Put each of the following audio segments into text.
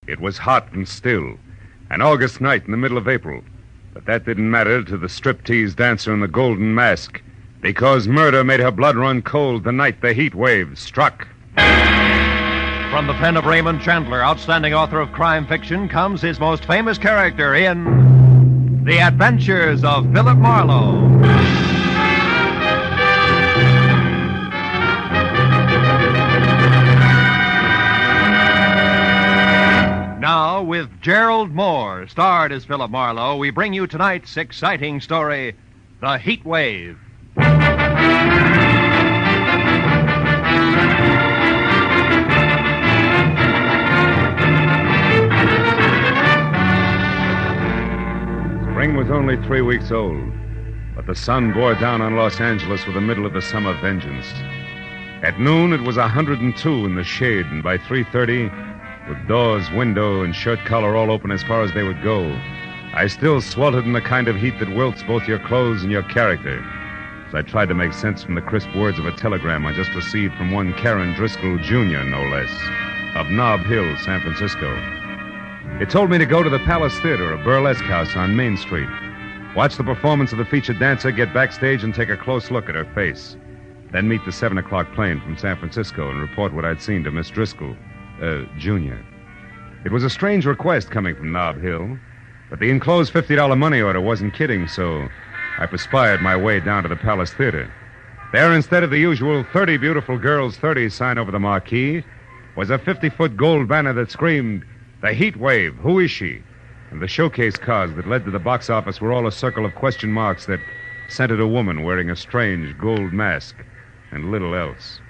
It was hot and still, an August night in the middle of April. But that didn't matter to the striptease dancer in the golden mask, because murder made her blood run cold the night the heat wave struck. From the pen of Raymond Chandler, outstanding author of crime fiction, comes his most famous character in The Adventures of Philip Marlowe. Now, with Gerald Moore, starred as Philip Marlowe, we bring you tonight's exciting story, The Heat Wave. Spring was only 3 weeks old, but the sun bore down on Los Angeles with the middle of the summer vengeance. At noon, it was 102 in the shade, and by 3:30, with doors, window, and shirt collar all open as far as they would go, I still sweltered in the kind of heat that wilts both your clothes and your character, as I tried to make sense from the crisp words of a telegram I just received from one Karen Driscoll, Jr., no less, of Nob Hill, San Francisco. It told me to go to the Palace Theater, a burlesque house on Main Street, watch the performance of the featured dancer, get backstage, and take a close look at her face, then meet the 7 o'clock plane from San Francisco and report what I'd seen to Miss Driscoll, Jr. It was a strange request coming from Nob Hill, but the enclosed $50 money order wasn't kidding, so I perspired my way down to the Palace Theater. There, instead of the usual 30 beautiful girls, 30 sign over the marquee, was a 50-foot gold banner that screamed, "The Heat Wave, who is she?" And the showcase cars that led to the box office were all a circle of question marks that centered a woman wearing a strange gold mask and little else.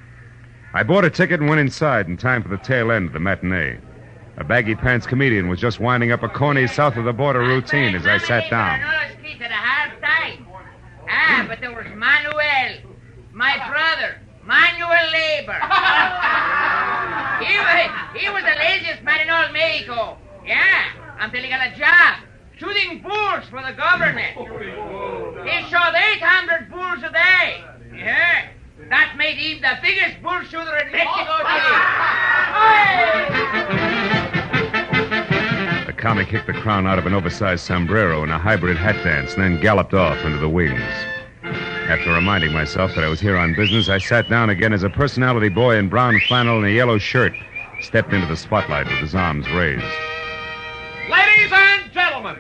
I bought a ticket and went inside in time for the tail end of the matinee. A baggy-pants comedian was just winding up a corny south-of-the-border routine as I sat down. But there was Manuel, my brother, Manuel Labor. He was the laziest man in all Mexico. Yeah, until he got a job shooting bulls for the government. He shot 800 bulls a day. Yeah. That made him the biggest bull shooter in Mexico City. The comic kicked the crown out of an oversized sombrero in a hybrid hat dance and then galloped off into the wings. After reminding myself that I was here on business, I sat down again as a personality boy in brown flannel and a yellow shirt stepped into the spotlight with his arms raised. Ladies and gentlemen,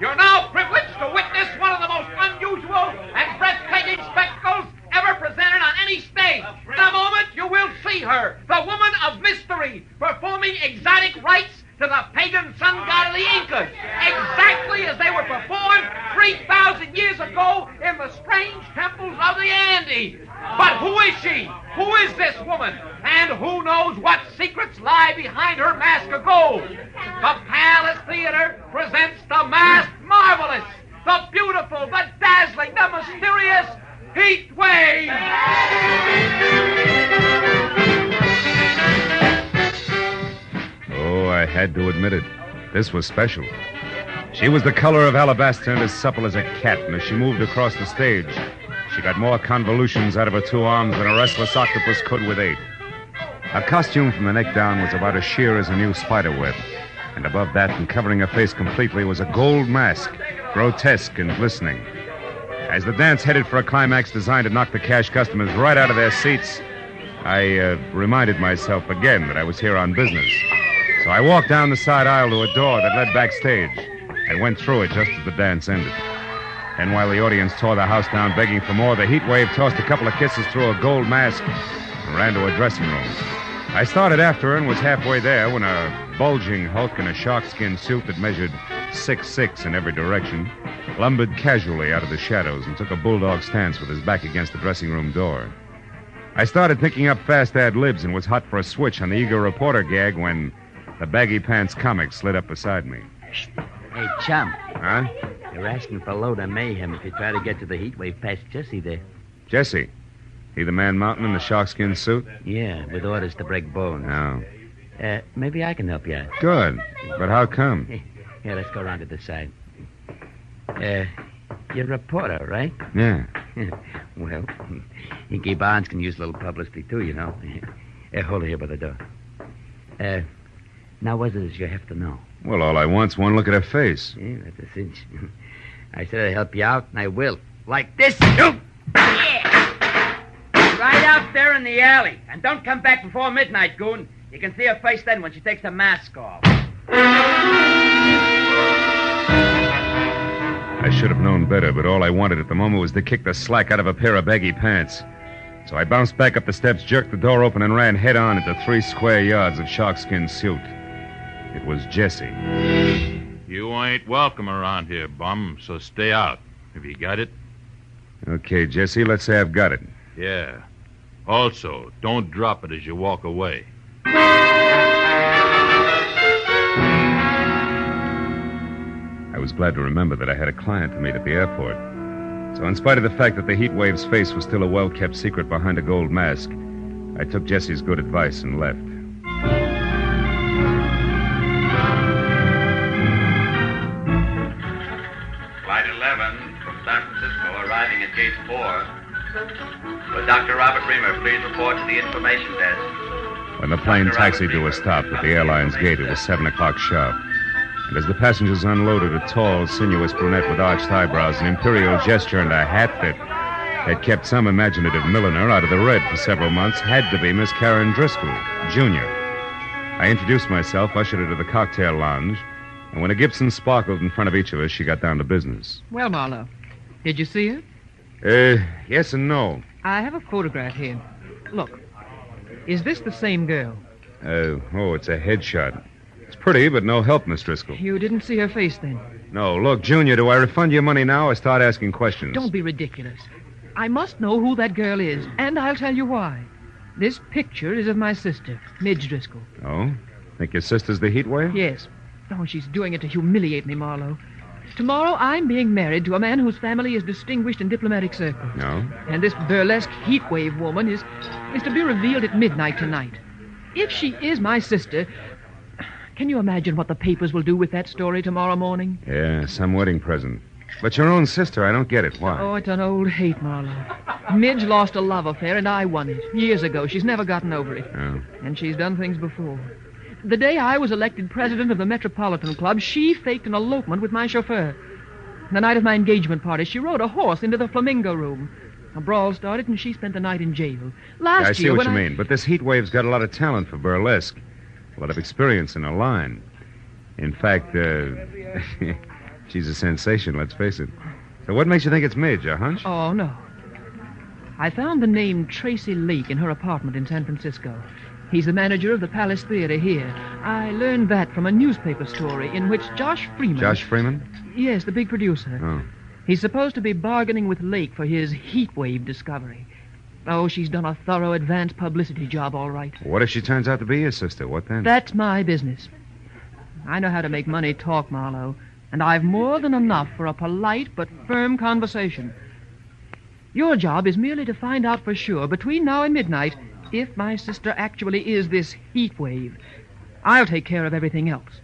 you're now privileged to witness one of the most unusual and breathtaking spectacles ever presented on any stage. In a moment, you will see her, the woman of mystery, performing exotic rites to the pagan sun god of the Incas, exactly as they were performed 3,000 years ago in the strange temples of the Andes. But who is she? Who is this woman? And who knows what secrets lie behind her mask of gold? The Palace Theater presents the masked marvelous, the beautiful, the dazzling, the mysterious Heat Wave! Oh, I had to admit it. This was special. She was the color of alabaster and as supple as a cat, and as she moved across the stage, she got more convolutions out of her 2 arms than a restless octopus could with 8. Her costume from the neck down was about as sheer as a new spider web, and above that, and covering her face completely, was a gold mask, grotesque and glistening. As the dance headed for a climax designed to knock the cash customers right out of their seats, I reminded myself again that I was here on business. So I walked down the side aisle to a door that led backstage and went through it just as the dance ended. And while the audience tore the house down begging for more, the Heat Wave tossed a couple of kisses through a gold mask and ran to a dressing room. I started after her and was halfway there when a bulging hulk in a sharkskin suit that measured 6'6" in every direction lumbered casually out of the shadows and took a bulldog stance with his back against the dressing room door. I started thinking up fast ad-libs and was hot for a switch on the eager reporter gag when the baggy-pants comic slid up beside me. Hey, chum. Huh? You're asking for a load of mayhem if you try to get to the Heat Wave past Jesse there. Jesse? He the man mountain in the sharkskin suit? Yeah, with orders to break bones. No. Maybe I can help you out. Good. But how come? Here, let's go around to the side. You're a reporter, right? Yeah. Well, Inky Barnes can use a little publicity, too, you know. Hold it here by the door. Now, what is it you have to know? Well, all I want's one look at her face. Yeah, that's a cinch. I said I'd help you out, and I will. Like this. Yeah. Right out there in the alley. And don't come back before midnight, goon. You can see her face then when she takes the mask off. I should have known better, but all I wanted at the moment was to kick the slack out of a pair of baggy pants. So I bounced back up the steps, jerked the door open, and ran head-on into 3 square yards of sharkskin suit. It was Jesse. You ain't welcome around here, bum, so stay out. Have you got it? Okay, Jesse, let's say I've got it. Yeah. Also, don't drop it as you walk away. I was glad to remember that I had a client to meet at the airport. So in spite of the fact that the heat wave's face was still a well-kept secret behind a gold mask, I took Jesse's good advice and left. Flight 11 from San Francisco arriving at Gate 4. Will Dr. Robert Reamer please report to the information desk? When the plane taxied to a stop at the airline's gate, it was 7 o'clock sharp. And as the passengers unloaded, a tall, sinuous brunette with arched eyebrows, an imperial gesture, and a hat that had kept some imaginative milliner out of the red for several months had to be Miss Karen Driscoll, Jr. I introduced myself, ushered her to the cocktail lounge, and when a Gibson sparkled in front of each of us, she got down to business. Well, Marlowe, did you see her? Yes and no. I have a photograph here. Look, is this the same girl? It's a headshot. It's pretty, but no help, Miss Driscoll. You didn't see her face then? No. Look, Junior, do I refund your money now or start asking questions? Don't be ridiculous. I must know who that girl is, and I'll tell you why. This picture is of my sister, Midge Driscoll. Oh? Think your sister's the heat wave? Yes. Oh, she's doing it to humiliate me, Marlowe. Tomorrow I'm being married to a man whose family is distinguished in diplomatic circles. No? And this burlesque heat wave woman is to be revealed at midnight tonight. If she is my sister, can you imagine what the papers will do with that story tomorrow morning? Yeah, some wedding present. But your own sister, I don't get it. Why? Oh, it's an old hate, Marlowe. Midge lost a love affair, and I won it. Years ago. She's never gotten over it. Oh. And she's done things before. The day I was elected president of the Metropolitan Club, she faked an elopement with my chauffeur. The night of my engagement party, she rode a horse into the Flamingo Room. A brawl started, and she spent the night in jail. I see what you mean, but this heat wave's got a lot of talent for burlesque. A lot of experience in her line. In fact, she's a sensation, let's face it. So what makes you think it's Midge, a hunch? Oh, no. I found the name Tracy Lake in her apartment in San Francisco. He's the manager of the Palace Theater here. I learned that from a newspaper story in which Josh Freeman... Josh Freeman? Yes, the big producer. Oh. He's supposed to be bargaining with Lake for his heat wave discovery. Oh, she's done a thorough advance publicity job, all right. What if she turns out to be your sister? What then? That's my business. I know how to make money talk, Marlowe, and I've more than enough for a polite but firm conversation. Your job is merely to find out for sure, between now and midnight, if my sister actually is this heat wave. I'll take care of everything else.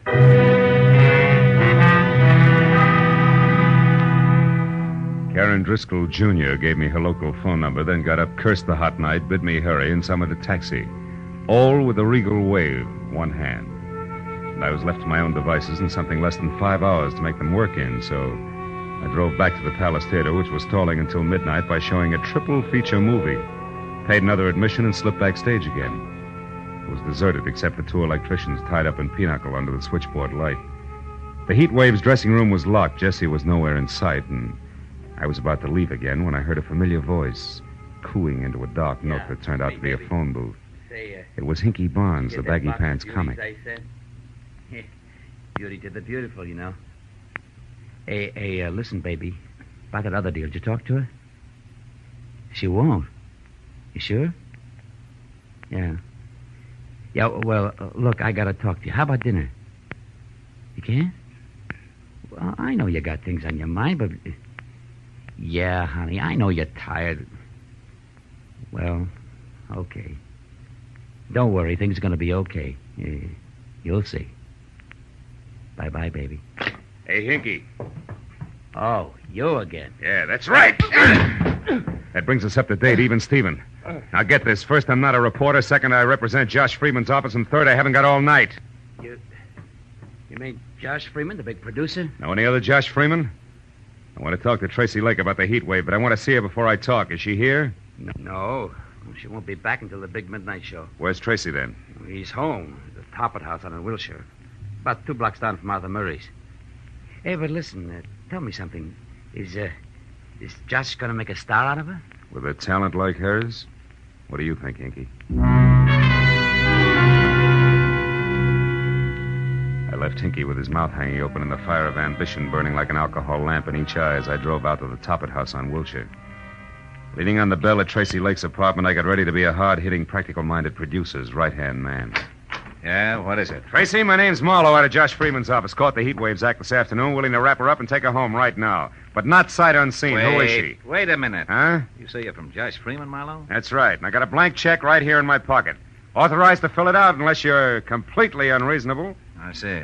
Karen Driscoll, Jr. gave me her local phone number, then got up, cursed the hot night, bid me hurry, and summoned a taxi. All with a regal wave, one hand. And I was left to my own devices in something less than 5 hours to make them work in, so I drove back to the Palace Theater, which was stalling until midnight by showing a triple feature movie. Paid another admission and slipped backstage again. It was deserted except for 2 electricians tied up in pinochle under the switchboard light. The heat wave's dressing room was locked. Jessie was nowhere in sight, and I was about to leave again when I heard a familiar voice cooing into a dark note that turned out to be a phone booth. It was Hinky Barnes, the baggy pants comic. Beauty to the beautiful, you know. Hey, listen, baby. About that other deal, did you talk to her? She won't. You sure? Yeah. Yeah, well, look, I gotta talk to you. How about dinner? You can't? Well, I know you got things on your mind, but... Yeah, honey, I know you're tired. Well, okay. Don't worry, things are gonna be okay. You'll see. Bye-bye, baby. Hey, Hinky. Oh, you again. Yeah, that's right. That brings us up to date, even Steven. Now get this. First, I'm not a reporter. Second, I represent Josh Freeman's office. And third, I haven't got all night. You mean Josh Freeman, the big producer? Know any other Josh Freeman? I want to talk to Tracy Lake about the heat wave, but I want to see her before I talk. Is she here? No. She won't be back until the big midnight show. Where's Tracy then? He's home, at the Toppert House on in Wilshire. About 2 blocks down from Arthur Murray's. Hey, but listen, tell me something. Is Josh going to make a star out of her? With a talent like hers? What do you think, Inky? I left Hinky with his mouth hanging open and the fire of ambition burning like an alcohol lamp in each eye as I drove out to the Toppert House on Wilshire. Leaning on the bell at Tracy Lake's apartment, I got ready to be a hard-hitting, practical-minded producer's right-hand man. Yeah, what is it? Tracy, my name's Marlowe out of Josh Freeman's office. Caught the Heat Waves Act this afternoon, willing to wrap her up and take her home right now. But not sight unseen. Who is she? Wait a minute. Huh? You say you're from Josh Freeman, Marlowe? That's right. And I got a blank check right here in my pocket. Authorized to fill it out unless you're completely unreasonable. I see.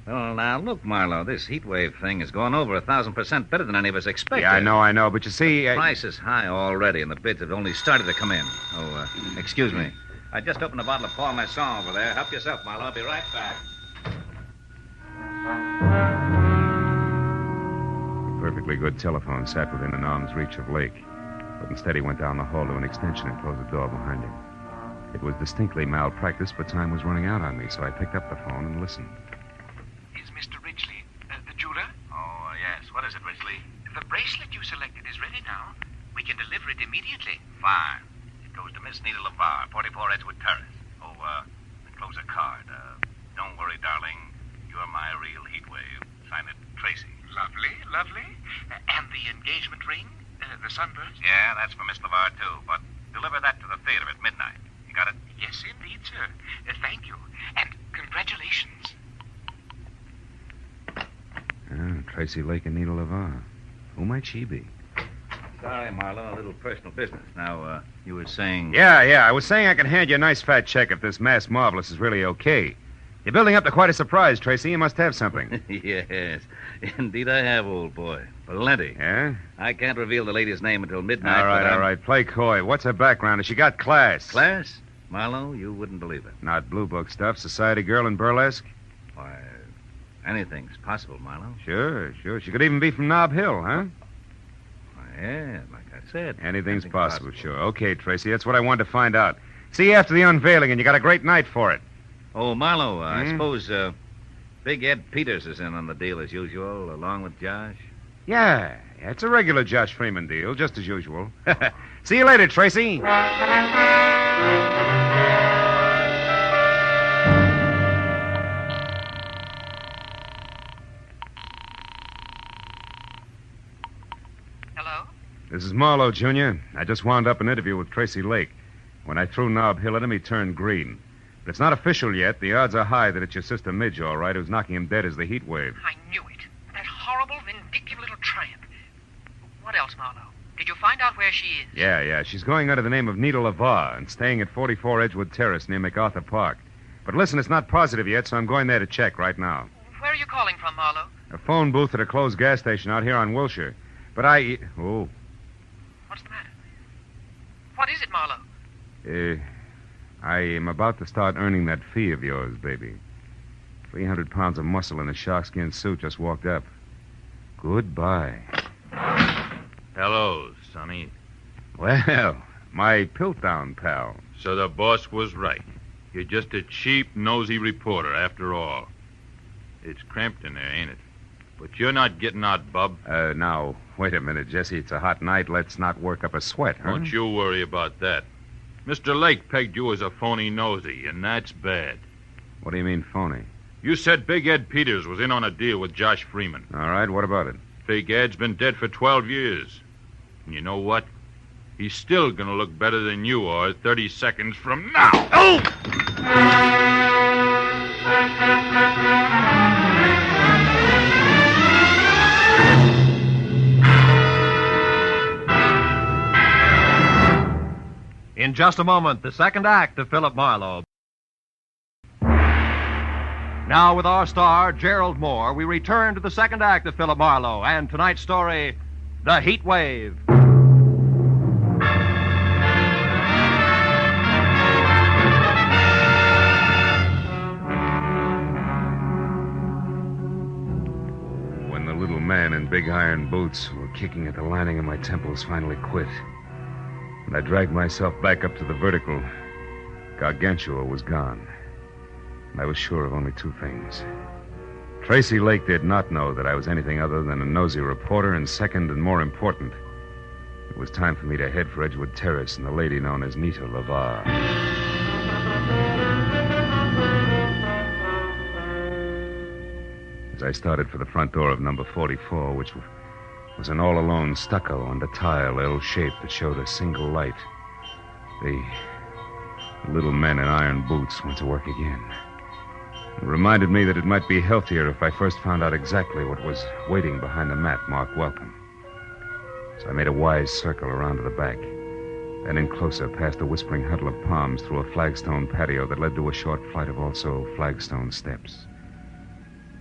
Well, now, look, Marlowe, this heat wave thing is going over 1,000% better than any of us expected. Yeah, I know. But you see... The price is high already, and the bids have only started to come in. Oh, excuse me. I just opened a bottle of Paul Masson over there. Help yourself, Marlowe. I'll be right back. A perfectly good telephone sat within an arm's reach of Lake. But instead he went down the hall to an extension and closed the door behind him. It was distinctly malpractice, but time was running out on me, so I picked up the phone and listened. Is Mr. Ridgely the jeweler? Oh, yes. What is it, Ridgely? The bracelet you selected is ready now. We can deliver it immediately. Fine. It goes to Miss Nita LeVar, 44 Edgewood Terrace. Oh, enclose a card. Don't worry, darling. You're my real heat wave. Sign it, Tracy. Lovely. And the engagement ring? The sunburst? Yeah, that's for Miss LeVar, too. But deliver that to the theater at midnight. You got it? Yes, indeed, sir. Thank you. And congratulations. Tracy Lake and Nita LeVar. Who might she be? Sorry, Marlowe, a little personal business. Now, you were saying... Yeah. I was saying I can hand you a nice fat check if this mass marvelous is really okay. You're building up to quite a surprise, Tracy. You must have something. Yes. Indeed I have, old boy. Plenty. Yeah? I can't reveal the lady's name until midnight. All right. Play coy. What's her background? Has she got class? Class? Marlowe, you wouldn't believe it. Not blue book stuff. Society girl in burlesque? Why, anything's possible, Marlowe. Sure. She could even be from Nob Hill, huh? Yeah, like I said. Anything's possible, sure. Okay, Tracy, that's what I wanted to find out. See you after the unveiling, and you got a great night for it. Oh, Marlowe, I suppose Big Ed Peters is in on the deal as usual, along with Josh? Yeah, it's a regular Josh Freeman deal, just as usual. See you later, Tracy. Hello? This is Marlowe, Jr. I just wound up an interview with Tracy Lake. When I threw Nob Hill at him, he turned green. But it's not official yet. The odds are high that it's your sister Midge, all right, who's knocking him dead as the heat wave. I knew it. That horrible, vindictive little tramp. What else, Marlowe? Did you find out where she is? Yeah. She's going under the name of Nita LeVar and staying at 44 Edgewood Terrace near MacArthur Park. But listen, it's not positive yet, so I'm going there to check right now. Where are you calling from, Marlowe? A phone booth at a closed gas station out here on Wilshire. But Oh. What's the matter? What is it, Marlowe? I am about to start earning that fee of yours, baby. 300 pounds of muscle in a sharkskin suit just walked up. Goodbye. Hello, Sonny. Well, my Piltdown pal. So the boss was right. You're just a cheap, nosy reporter, after all. It's cramped in there, ain't it? But you're not getting out, bub. Now, wait a minute, Jesse. It's a hot night. Let's not work up a sweat, huh? Don't you worry about that. Mr. Lake pegged you as a phony nosy, and that's bad. What do you mean, phony? You said Big Ed Peters was in on a deal with Josh Freeman. All right, what about it? Big Ed's been dead for 12 years. And you know what? He's still going to look better than you are 30 seconds from now. Oh! In just a moment, the second act of Philip Marlowe. Now, with our star, Gerald Moore, we return to the second act of Philip Marlowe and tonight's story, The Heat Wave. in big iron boots who were kicking at the lining of my temples finally quit. And I dragged myself back up to the vertical. Gargantua was gone. And I was sure of only two things. Tracy Lake did not know that I was anything other than a nosy reporter, and second and more important, it was time for me to head for Edgewood Terrace and the lady known as Nita LeVar. As I started for the front door of number 44, which was an all-alone stucco under tile L-shape that showed a single light, the little men in iron boots went to work again. It reminded me that it might be healthier if I first found out exactly what was waiting behind the mat marked Welcome. So I made a wise circle around to the back, then in closer past a whispering huddle of palms through a flagstone patio that led to a short flight of also flagstone steps.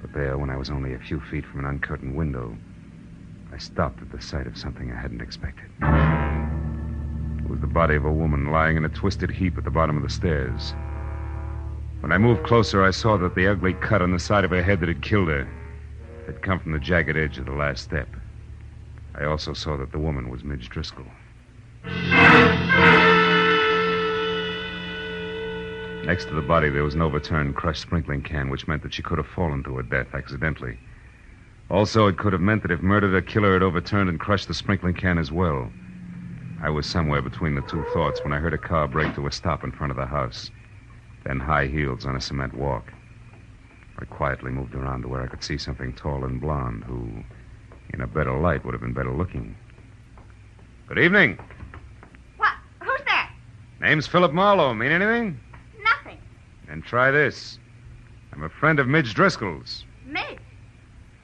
But there, when I was only a few feet from an uncurtained window, I stopped at the sight of something I hadn't expected. It was the body of a woman lying in a twisted heap at the bottom of the stairs. When I moved closer, I saw that the ugly cut on the side of her head that had killed her had come from the jagged edge of the last step. I also saw that the woman was Midge Driscoll. Next to the body, there was an overturned, crushed sprinkling can, which meant that she could have fallen to her death accidentally. Also, it could have meant that if murdered, a killer had overturned and crushed the sprinkling can as well. I was somewhere between the two thoughts when I heard a car brake to a stop in front of the house. Then high heels on a cement walk. I quietly moved around to where I could see something tall and blonde who, in a better light, would have been better looking. Good evening. What? Who's there? Name's Philip Marlowe. Mean anything? Nothing. Then try this. I'm a friend of Midge Driscoll's. Midge?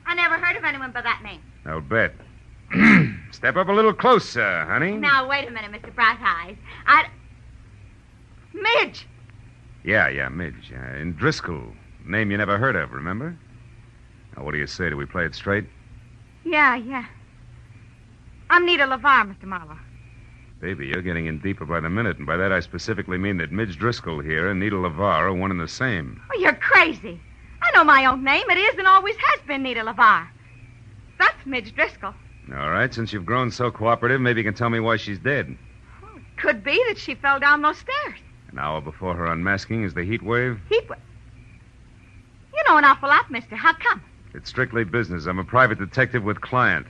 I never heard of anyone by that name. I'll bet. Step up a little closer, honey. Now, wait a minute, Mr. Bright Eyes. Midge! Yeah, Midge. And Driscoll. Name you never heard of, remember? Now, what do you say? Do we play it straight? Yeah. I'm Nita LeVar, Mr. Marlowe. Baby, you're getting in deeper by the minute, and by that I specifically mean that Midge Driscoll here and Nita LeVar are one and the same. Oh, you're crazy. I know my own name. It is and always has been Nita LeVar. That's Midge Driscoll. All right, since you've grown so cooperative, maybe you can tell me why she's dead. Oh, it could be that she fell down those stairs. An hour before her unmasking is the heat wave? Heat wave? You know an awful lot, mister. How come? It's strictly business. I'm a private detective with client.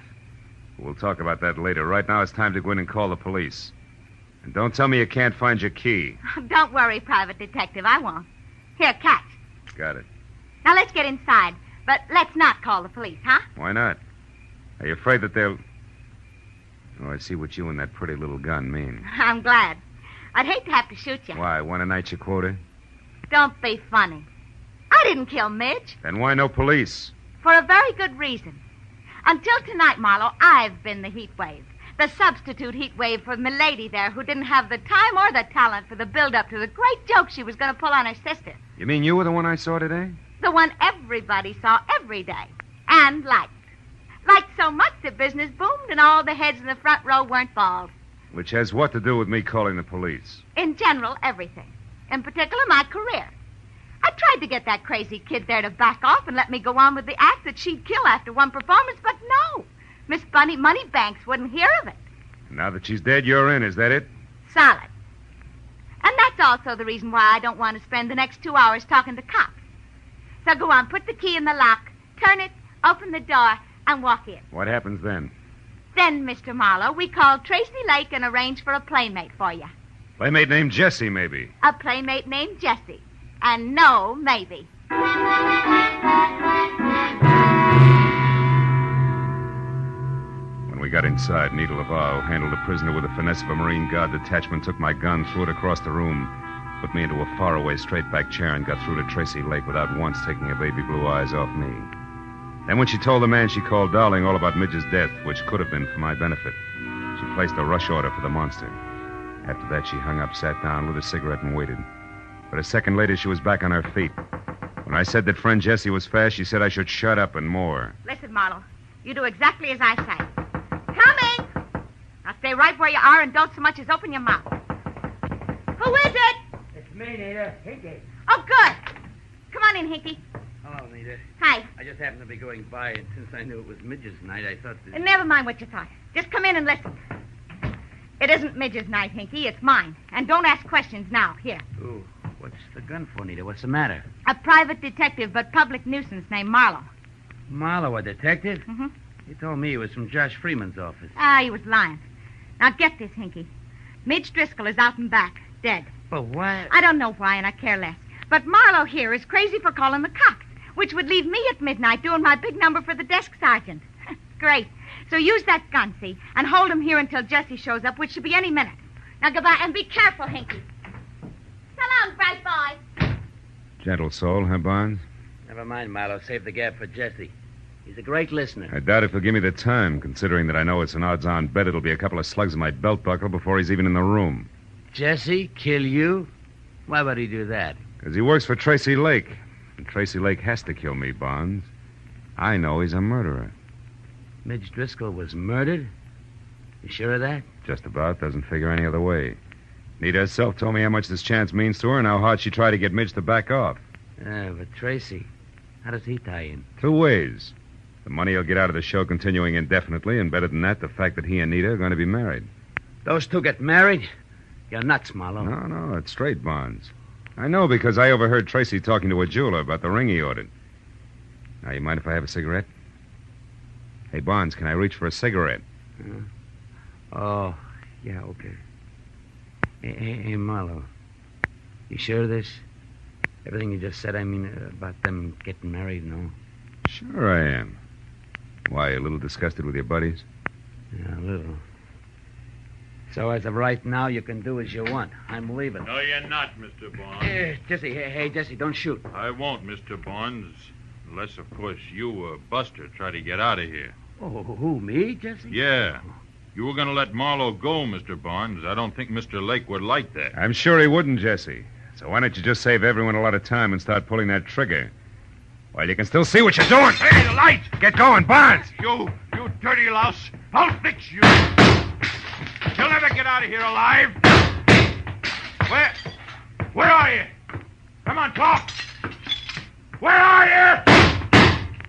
We'll talk about that later. Right now, it's time to go in and call the police. And don't tell me you can't find your key. Don't worry, private detective. I won't. Here, catch. Got it. Now, let's get inside. But let's not call the police, huh? Why not? Are you afraid that they'll... Oh, I see what you and that pretty little gun mean. I'm glad. I'd hate to have to shoot you. Why, want to night your quota? Don't be funny. I didn't kill Midge. Then why no police? For a very good reason. Until tonight, Marlowe, I've been the heat wave. The substitute heat wave for Milady there, who didn't have the time or the talent for the build-up to the great joke she was going to pull on her sister. You mean you were the one I saw today? The one everybody saw every day. And liked. Liked so much that business boomed and all the heads in the front row weren't bald. Which has what to do with me calling the police? In general, everything. In particular, my career. I tried to get that crazy kid there to back off and let me go on with the act that she'd kill after one performance, but no. Miss Bunny Moneybanks wouldn't hear of it. Now that she's dead, you're in. Is that it? Solid. And that's also the reason why I don't want to spend the next 2 hours talking to cops. So go on, put the key in the lock, turn it, open the door, and walk in. What happens then? Then, Mr. Marlowe, we call Tracy Lake and arrange for a playmate for you. Playmate named Jessie, maybe. A playmate named Jessie. And no, maybe. When we got inside, Nita LeVar, who handled the prisoner with the finesse of a Marine Guard detachment, took my gun, threw it across the room, put me into a faraway straight-back chair, and got through to Tracy Lake without once taking her baby blue eyes off me. Then when she told the man she called Darling all about Midge's death, which could have been for my benefit, she placed a rush order for the monster. After that, she hung up, sat down, lit a cigarette, and waited. But a second later, she was back on her feet. When I said that friend Jessie was fast, she said I should shut up and more. Listen, Marlowe, you do exactly as I say. Coming! Now stay right where you are and don't so much as open your mouth. Who is it? It's me, Nita. Hinky. Oh, good. Come on in, Hinky. Hello, Nita. Hi. I just happened to be going by, and since I knew it was Midge's night, I thought that... Never mind what you thought. Just come in and listen. It isn't Midge's night, Hinky. It's mine. And don't ask questions now. Here. Ooh, what's the gun for, Nita? What's the matter? A private detective, but public nuisance, named Marlowe. Marlowe, a detective? Mm-hmm. He told me he was from Josh Freeman's office. Ah, he was lying. Now get this, Hinky. Midge Driscoll is out and back, dead. But why? I don't know why, and I care less. But Marlowe here is crazy for calling the cops, which would leave me at midnight doing my big number for the desk sergeant. Great. So use that gun, see, and hold him here until Jesse shows up, which should be any minute. Now goodbye, and be careful, Hinky. So long, bright boy. Gentle soul, huh, Barnes? Never mind, Marlowe. Save the gab for Jesse. He's a great listener. I doubt if he'll give me the time, considering that I know it's an odds-on bet it'll be a couple of slugs in my belt buckle before he's even in the room. Jesse, kill you? Why would he do that? Because he works for Tracy Lake. And Tracy Lake has to kill me, Barnes. I know he's a murderer. Midge Driscoll was murdered? You sure of that? Just about. Doesn't figure any other way. Nita herself told me how much this chance means to her and how hard she tried to get Midge to back off. Yeah, but Tracy, how does he tie in? 2 ways. The money he'll get out of the show continuing indefinitely, and better than that, the fact that he and Nita are going to be married. Those two get married? You're nuts, Marlowe. No, it's straight, Barnes. I know because I overheard Tracy talking to a jeweler about the ring he ordered. Now, you mind if I have a cigarette? Hey, Barnes, can I reach for a cigarette? Oh, yeah, okay. Hey, Marlowe. You sure of this? Everything you just said, I mean, about them getting married and all? Sure I am. Why, a little disgusted with your buddies? Yeah, a little. So as of right now, you can do as you want. I'm leaving. No, you're not, Mr. Barnes. Jesse, hey, Jesse, don't shoot. I won't, Mr. Barnes. Unless, of course, you or Buster try to get out of here. Oh, who, me, Jesse? Yeah. You were going to let Marlowe go, Mr. Barnes. I don't think Mr. Lake would like that. I'm sure he wouldn't, Jesse. So why don't you just save everyone a lot of time and start pulling that trigger? While you can still see what you're doing. Hey, the light! Get going, Barnes! You dirty louse. I'll fix you. You'll never get out of here alive. Where are you? Come on, talk. Where are you?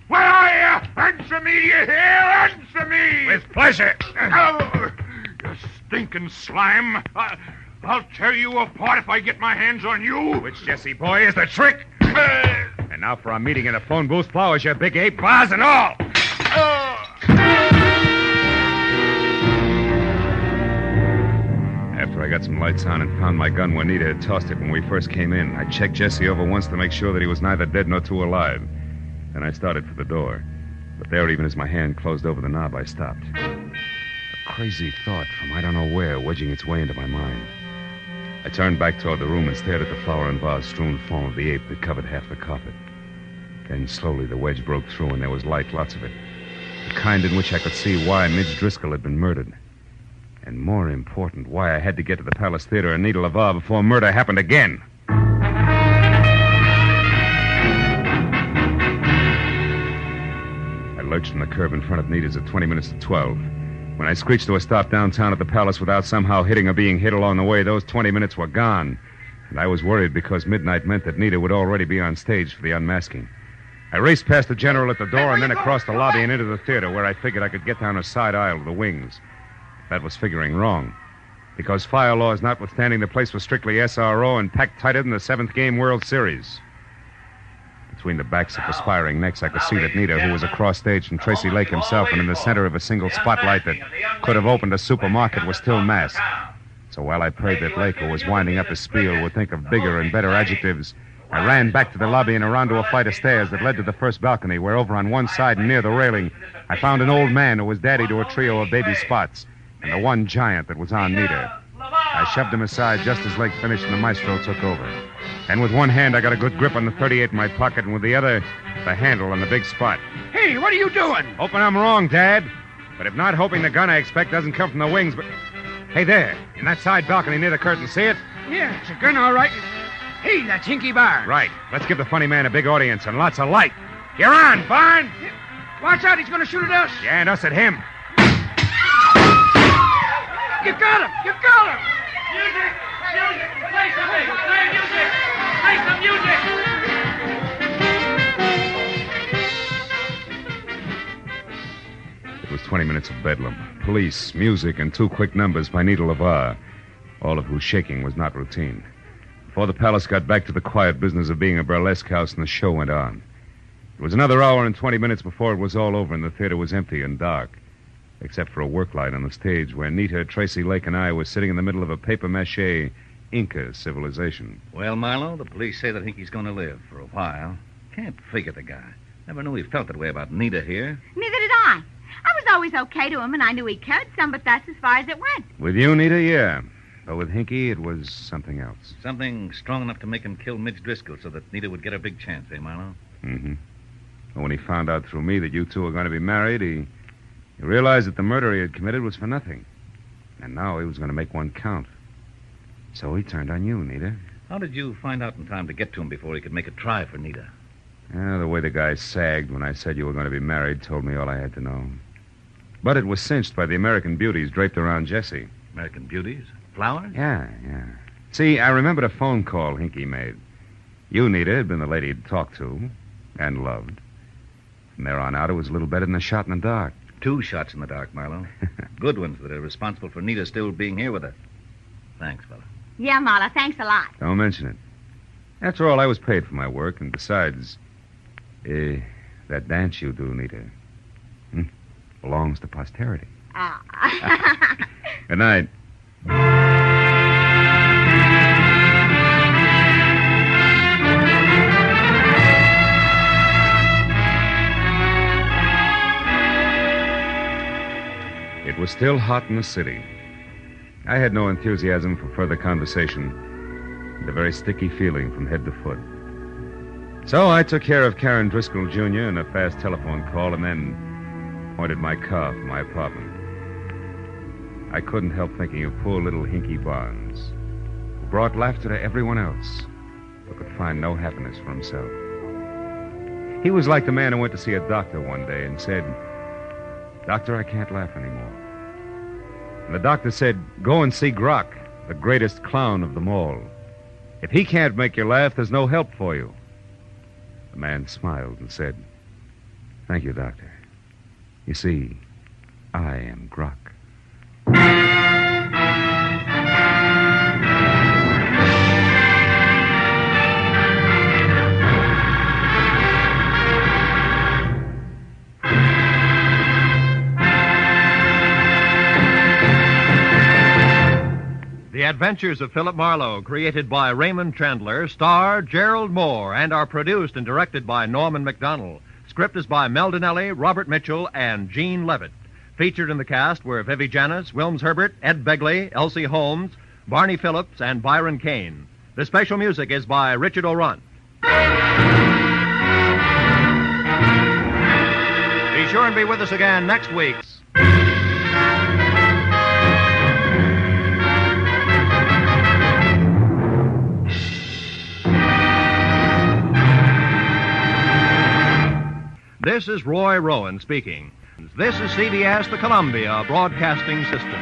Where are you? Answer me, do you hear? Answer me! With pleasure. Oh, you stinking slime. I'll tear you apart if I get my hands on you. Which, Jesse boy, is the trick? And now for our meeting in a phone booth, flowers, you big ape, bars and all. After I got some lights on and found my gun where Nita had tossed it when we first came in, I checked Jesse over once to make sure that he was neither dead nor too alive. Then I started for the door. But there, even as my hand closed over the knob, I stopped. A crazy thought from I don't know where wedging its way into my mind. I turned back toward the room and stared at the flower and vase-strewn form of the ape that covered half the carpet. Then slowly the wedge broke through and there was light, lots of it. The kind in which I could see why Midge Driscoll had been murdered. And more important, why I had to get to the Palace Theater and Nita LaVar before murder happened again. I lurched from the curb in front of Nita's at 20 minutes to 12. When I screeched to a stop downtown at the Palace without somehow hitting or being hit along the way, those 20 minutes were gone. And I was worried because midnight meant that Nita would already be on stage for the unmasking. I raced past the general at the door and then across the lobby and into the theater where I figured I could get down a side aisle to the wings. That was figuring wrong. Because fire laws notwithstanding, the place was strictly SRO and packed tighter than the 7th Game World Series. Between the backs of perspiring necks, I could see that Nita, who was across stage from Tracy Lake himself and in the center of a single spotlight that could have opened a supermarket, was still masked. So while I prayed that Lake, who was winding up his spiel, would think of bigger and better adjectives, I ran back to the lobby and around to a flight of stairs that led to the first balcony, where over on one side and near the railing, I found an old man who was daddy to a trio of baby Spots, and the one giant that was on Nita. I shoved him aside just as Lake finished and the maestro took over. And with one hand, I got a good grip on the .38 in my pocket, and with the other, the handle on the big Spot. Hey, what are you doing? Hoping I'm wrong, Dad. But if not, hoping the gun I expect doesn't come from the wings, but... Hey, there, in that side balcony near the curtain, see it? Yeah, it's a gun, all right. Hey, that's Hinky Barnes. Right. Let's give the funny man a big audience and lots of light. You're on, Barnes! Watch out, he's going to shoot at us. Yeah, and us at him. You got him! You got him! Music! Music! Play something! Play music! Play some music! 20 minutes of bedlam. Police, music, and 2 quick numbers by Nita LeVar, all of whose shaking was not routine. Before the Palace got back to the quiet business of being a burlesque house, and the show went on. It was another hour and 20 minutes before it was all over, and the theater was empty and dark, except for a work light on the stage where Nita, Tracy Lake, and I were sitting in the middle of a papier-mâché Inca civilization. Well, Marlowe, the police say they think he's going to live for a while. Can't figure the guy. Never knew he felt that way about Nita here. Neither did I. I was always okay to him, and I knew he cared some, but that's as far as it went. With you, Nita, yeah. But with Hinky, it was something else. Something strong enough to make him kill Midge Driscoll so that Nita would get a big chance, eh, Marlowe? Mm-hmm. But when he found out through me that you two were going to be married, he realized that the murder he had committed was for nothing. And now he was going to make one count. So he turned on you, Nita. How did you find out in time to get to him before he could make a try for Nita? The way the guy sagged when I said you were going to be married told me all I had to know. But it was cinched by the American beauties draped around Jessie. American beauties? Flowers? Yeah. See, I remembered a phone call Hinky made. You, Nita, had been the lady he'd talked to and loved. From there on out, it was a little better than a shot in the dark. 2 shots in the dark, Marlowe. Good ones that are responsible for Nita still being here with us. Thanks, fella. Yeah, Marla, thanks a lot. Don't mention it. After all, I was paid for my work, and besides, that dance you do, Nita, belongs to posterity. Good night. It was still hot in the city. I had no enthusiasm for further conversation, and a very sticky feeling from head to foot. So I took care of Karen Driscoll, Jr. in a fast telephone call and then pointed my car for my apartment. I couldn't help thinking of poor little Hinky Barnes, who brought laughter to everyone else, but could find no happiness for himself. He was like the man who went to see a doctor one day and said, "Doctor, I can't laugh anymore." And the doctor said, "Go and see Grok, the greatest clown of them all. If he can't make you laugh, there's no help for you." The man smiled and said, "Thank you, doctor. You see, I am Grok." The Adventures of Philip Marlowe, created by Raymond Chandler, star Gerald Moore, and are produced and directed by Norman MacDonald. Script is by Mel Donnelly, Robert Mitchell, and Gene Levitt. Featured in the cast were Vivi Janis, Wilms Herbert, Ed Begley, Elsie Holmes, Barney Phillips, and Byron Kane. The special music is by Richard O'Runt. Be sure and be with us again next week. This is Roy Rowan speaking. This is CBS, the Columbia Broadcasting System.